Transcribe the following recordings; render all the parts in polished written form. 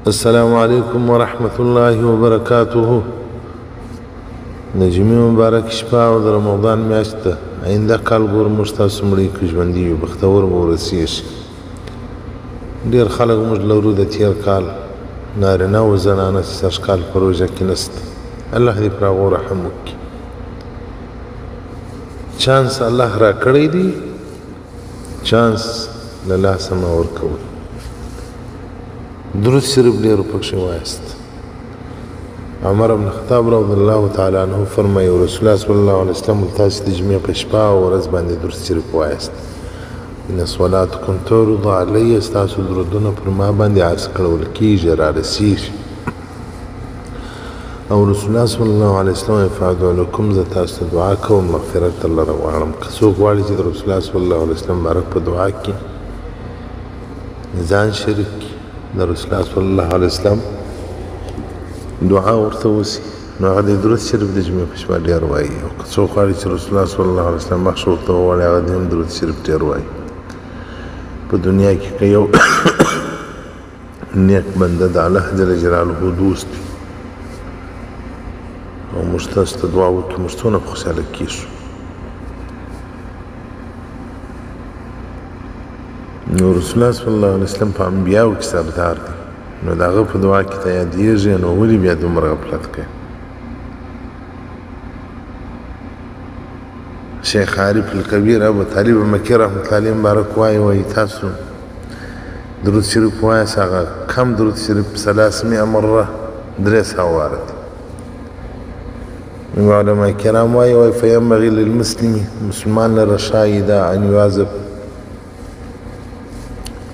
السلام علیکم ورحمة الله وبرکاته. د جمعې مبارک شپه او د رمضان میاشت ده. آینده کال ګور موږ تاسو مړی که ژوندي یو بختور به ورسیږي. ډېر خلک موږ لرو د تېر کال نارینه او زنانه چې سږ کال په روژه کې نسته. الله دې پر هغو رحم وکړي. چانس الله راکړی دی، چانس له لاسه مه ورکوئ. درود شریف ډېر پکښې وایست. عمر بن خطاب رضی الله تعالی عنه فرمایي رسول الله صلی الله علیه وسلم تاسو د جمعې په شپه او ورځ باندې درود شریف وایست. ان صلاتکم تعرض علی، ستاسو درودونه پر ما باندې عرض کړول کېږي، رارسېږي. او رسول الله صلی الله علیه وسلم فادعو لکم، زه تاسو ته دعا کوم مغفرت الله غواړم. که څوک غواړي چې د رسول الله صلی الله علیه وسلم مبارک په دعا کې ځان شریک کړي، د رسول الله صلی الله علیه وسلم دعا ورته وسي، نو هغه د درود شریف د جمعې په شپه ډېر وایي. او که څوک غواړي چې رسول الله صلی الله علیه وسلم بخښ ورته وغواړي، هغه د هم درود شریف ډېر وایي. په دنیا کې که یو نیک بنده د الله جل جلاله دوست وي او موږ تاسو ته دعا وکړي، موږ څونه خوشحاله کېږو. نو رسول الله صلی الله علیه وسلم په انبیاو کې سردار دی، نو د هغه په دعا کې ته یادېږي، نو ولې بیا دومره غفلت کوي؟ شیخ عارف الکبیر ابو طالب مکی رحمت الله علیه مبارک وایي تاسو درود شریف وایاست، هغه کم درود شریف 300 مره 300 واره دی. علماء کرام وایي فینبغي للمسلم، مسلمان لره شایي ده ان یواظب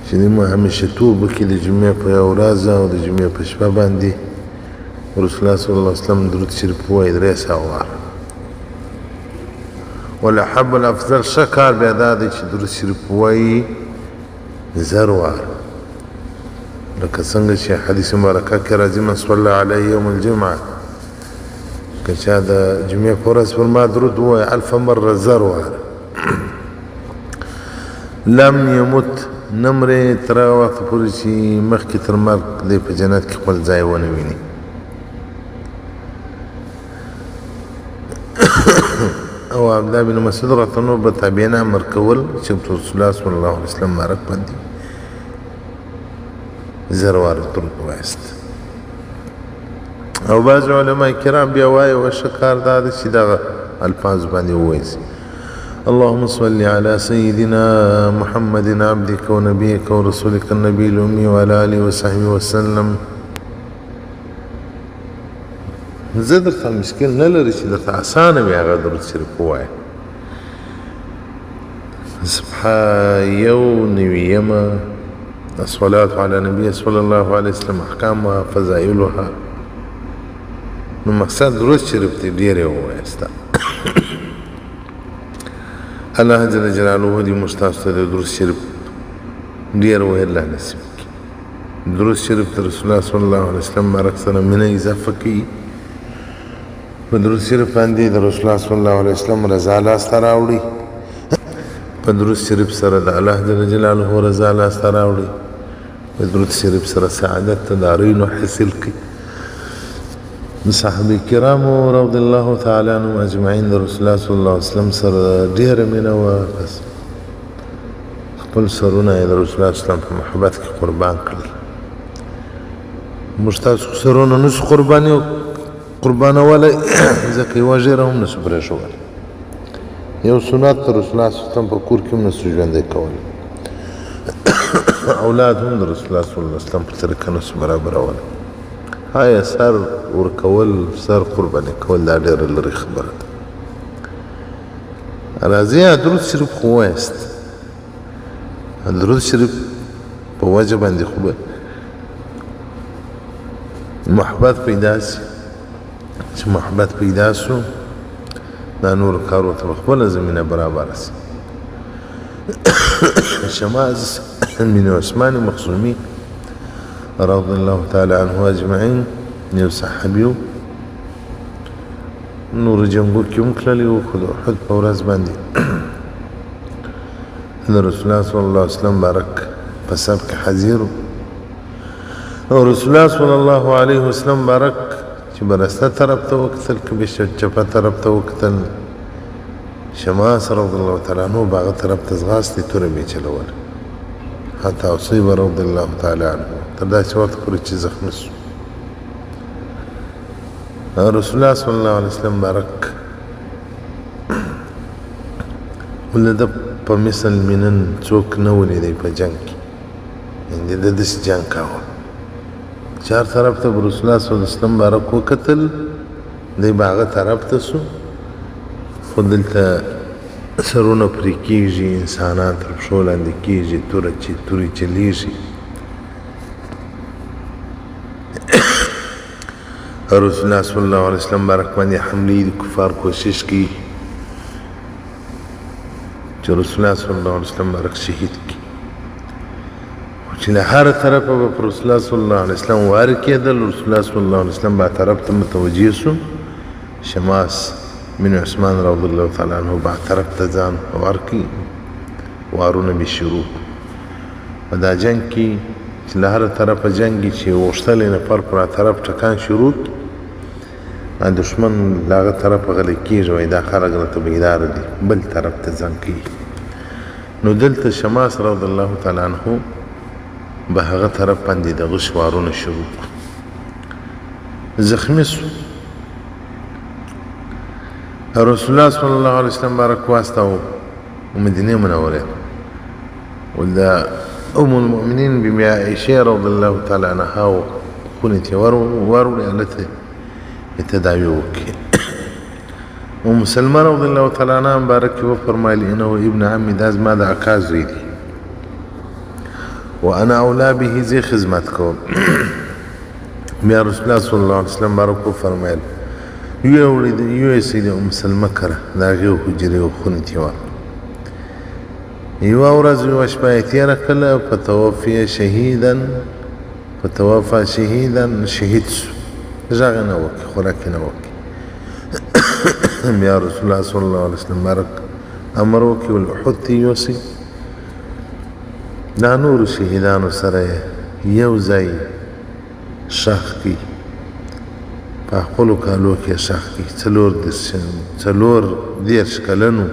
چې دوی همیشه توب وکړي د جمعې په یوه ورځ او د جمعې په شپه باندې رسول الله صلی الله علیه وسلم درود شریف ووایي 300 واره. والاحب الافضل ښه کار بیا دا دی چې درود شریف ووایي 1000 واره، لکه څنګه چې حدیث مبارکه کې راځي من صلی علیه یوم الجمعه، که چا د جمعې په ورځ پر ما درود ووایي 1000 مره 1000 واره لم یمت، نه مرې تر هغه وخته پورې چې مخکې تر مرګ دی په جنت کې خپل ځای ونه ویني. او عبدالله بن مسعود راته نور به تابعین امر کول چې رسول الله صلی الله علیه وسلم مبارک باندې 1000 واره درود ووایست. او بعض علما کرام بیا وایي ښه کار دا دی چې دغه الفاظ باندې ووایي اللهم صل على سيدنا محمد عبدك ونبيك ورسولك النبي الأمي وعلى آله وصحبه وسلم. زه درته مشکل نه لري چې درته اسانه وي هغه درود شریف ووایه. صفحه 1 الصلاة على النبي صلى الله عليه وسلم أحكامها فضائلها. نو مقصد درود شریف دی ډېر یې ووایسته. الله جل جلاله دې موږ تاسو ته د درود شریف ډېر ویل نصیب کړي. درود شریف د رسول الله صلی الله علیه وسلم مبارک سره مینه اضافه کوي. په درود شریف باندې د رسول الله صلی الله علیه وسلم رضا لاسته راوړي، په درود شریف سره د الله جل جلاله رضا لاسته راوړي، په درود شریف سره سعادت دارین حاصل کړي. صحابه کرامو رضی الله تعالی عنهم اجمعین د رسول الله صلی الله علیه وسلم سره ډېره مینه وه، بس خپل سرونه یې د رسول الله صلی الله علیه وسلم په محبت کې قربان کړل. موږ تاسو سرونه نشو قربانولی ځکه یوه ژېره هم نشو پرېښودلی، یو سنت د رسول الله صلی الله علیه وسلم په کور کې هم نشو ژوندی کولی، اولاد هم د رسول الله صلی الله علیه وسلم په طریقه نشو برابرولی. هایا سر ورکول، سر قرباني کول دا ډېره لرې خبره ده. راځئ درود شریف خو ووایست. درود شریف په وجه باندې خو به محبت پیدا شي، چې محبت پیدا شو دا نور کار ورته په خپله زمینه برابره شي. شماس بن عثمان مخزومي رضی الله تعالی عنه اجمعین یو صحابي و، نور جنګو کې هم تللی و، خو د احد په ورځ باندې د رسول الله صلی الله علیه وسلم مبارک په سب کې حاضر و. او رسول الله صلی الله علیه وسلم بارک چې برسته طرف ته وکتل که به چپه طرف ته وکتل شماس رضی الله تعالی عنه باغه طرف ته ځغاستې توره به چلول حتی اصیب رضی الله تعالی عنه تر داسې وخت پورې چې زخمي شو رسول الله صلی الله علیه وسلم بارک ولده په مثل منن څوک نه ولیدی په جنګ کې یعنې د داسې جنګ کاوه چار طرف ته رسول الله صلی الله علیه وسلم بارک وکتل دی به هغه طرف ته سو خو دلته سرونه پرې کېږي انسانان تر پښو لاندې کېږي تورې چلیږي رسول الله صلی الله علیه وسلم بارک باندې حملې د کفار کوشش کوي چې رسول الله صلی الله علیه وسلم بارک شهید کړي چې له هر طرفه به پر رسول الله صلی الله علیه وسلم وار کېدل رسول الله صلی الله علیه وسلم به طرف ته متوجه سو شماس بن عثمان رضی الله تعالی عنه به طرف ته ځان وار کړي وارونه به شروع په دا جنګ کې چې له هر طرفه جنګ چې غوښتل نفر پر طرف ټکان شروع دشمن له هغه طرفه غلی کېږي وایي دا خلک راته بیداره دي بل طرف ته ځان کوي نو دلته شماس رضی الله تعالی عنه به هغه طرف باندې د غش وارونه شروع زخمی سو رسول الله صلی الله علیه وسلم بارک واستو مدینه منوره ولا ام المؤمنین بی عائشه رضی الله تعالی عنها خونتي ورو التي التداوي وكي ام سلمى رضی الله تعالی عنها بارک وفرمایلی انه ابن عمي داز ما دا اکاز ریدی وانا اولى به زي خدمتكم بیا رسول الله صلی الله علیه وسلم بارک وفرمایل یو سیده ام سلمى کړه دا غو حجره او خونتي و یو ورځ یو شپه تیره کړه فتوفی شهیدا شهید ژغ نه وکړي خوراک نه وکړي بیا رسول الله صلی الله علیه وسلم بارک امر وکړي والحد یوسي دا نور شهیدانو سره یو ځای ښخ کړي په خپلو کالو کې ښخ کړي څلور دېرش کلنو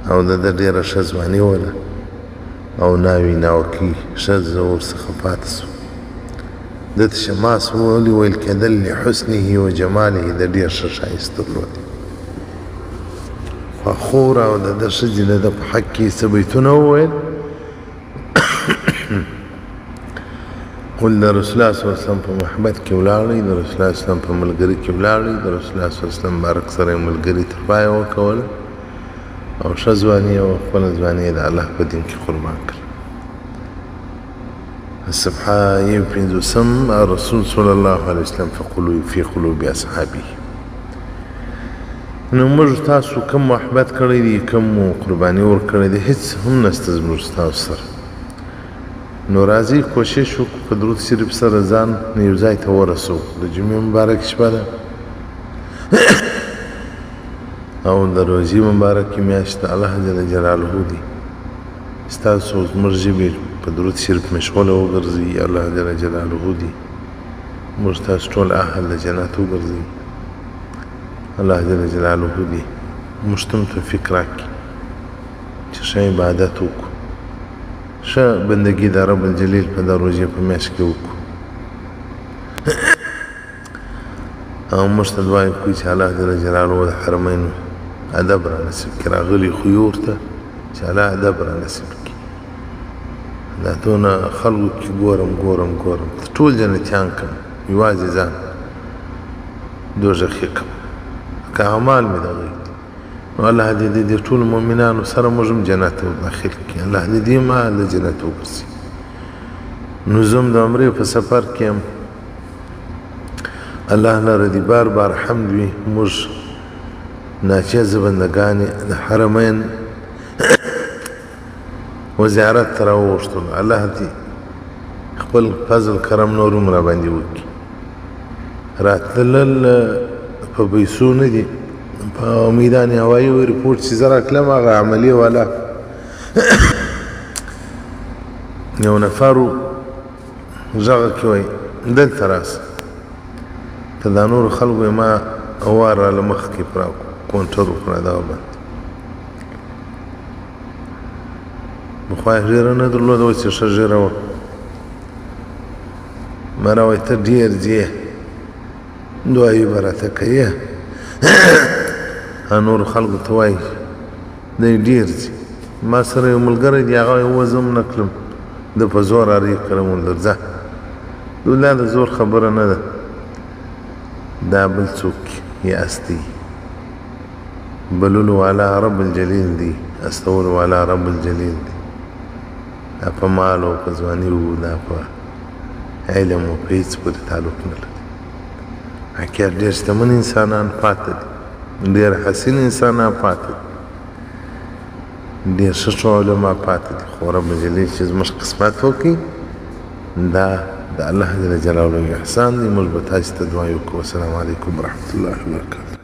او د ډېره ښه ځواني وله او ناوي ناوکي ښځه ورڅخه پاته سوه دته شماس ولې ویل کېدل لحسنه و جماله د ډېر ښه ښایست درلود فخور او د ده ښځې د ده په حق کې څه بیتونه وویل ول د رسول الله صلی الله علیه وسلم په محبت کې ولاړئ د رسول الله صلی الله علیه وسلم په ملګري کې ولاړئ د رسول الله صلی الله علیه وسلم بارک سره یې ملګري تر پایه وکوله او ښه ځواني او خپله ځواني یې د الله په دین کې قربان کړه الصبحه یو پنځوسم رسول صلی الله علیه وسلم فی قلوب اصحابه نو موږ تاسو کوم محبت کړی دی کوم قرباني ورکړی دی هېڅ هم نشته زموږ ستاسو سره نو راځئ کوشش وکړو په درود شریف سره ځان یو ځای ته ورسوو د جمعې مبارک شپه ده او د روژې مبارکې میاشت د الله جل جلاله دی ستاسو زموږ ژبې په درود شریف مشغوله وګرځئ الله جل جلاله دی موږ تاسو ټول اهل د جنت وګرځئ الله جل جلاله دی موږ ته توفیق راکړي چې ښه عبادت وکړو ښه بندګي د رب الجلیل په دا روژې په میاشت کې وکړو او موږ ته دعا وکړو چې الله جل جلاله د حرمینو ادب را نصیب کړي راغلي خیور ته چې الله ادب را نصیب کړي دا دونه خلکو کې ګورم ټول جنتیان کړم یوازې ځان دوزخي کړم که اعمال مې دغه دي نو الله دې د ټولو مؤمنانو سره موږ هم جنت ته داخل کړي الله دې ما د جنت وګرځي نو زه هم د عمرې په سفر کې یم الله لره دې بار بار حمد وي موږ ناچیزه بندګانې د حرمین و زیارت ته راوغوښتلو الله دې خپل فضل کرم نور هم راباندې وکړي راتلل په پیسو نه دي په میدان هوایي ریپورټ چې زه راتلم هغه عملي والا یو نفر غږ کې وایي دلته راسه که دا نورو خلکو یې ما وار راله مخکې پوره کونټر وکړه دغه باندې پخوا یې ږیره نه درلوده اوس یې ښه ږیره وه ما راوایي ته ډېر ځې دعایي به راته کوې نورو خلکو ته وایي دی ډېر ځي ما سره یو ملګری دی هغه وایي زه هم نه کړم ده په زور اړې کړم ولر ځه دا د زور خبره نه ده دا بل څوک یې استی بللو والا رب الجلیل دی استول والا رب الجلیل دی دا په مال او په ځواني وو دا په علم او په هېڅ پورې تعلق نه لري حقیقت ډېر شتمن انسانان پاته دي ډېر حسین انسانان پاته دي ډېر ښه علما پاته دي خو رب جلیل چې زموږ قسمت وکړي دا د الله جل جلاله احسان دی موږ به تاسو ته دعا وکړو السلام علیکم ورحمة الله وبرکاته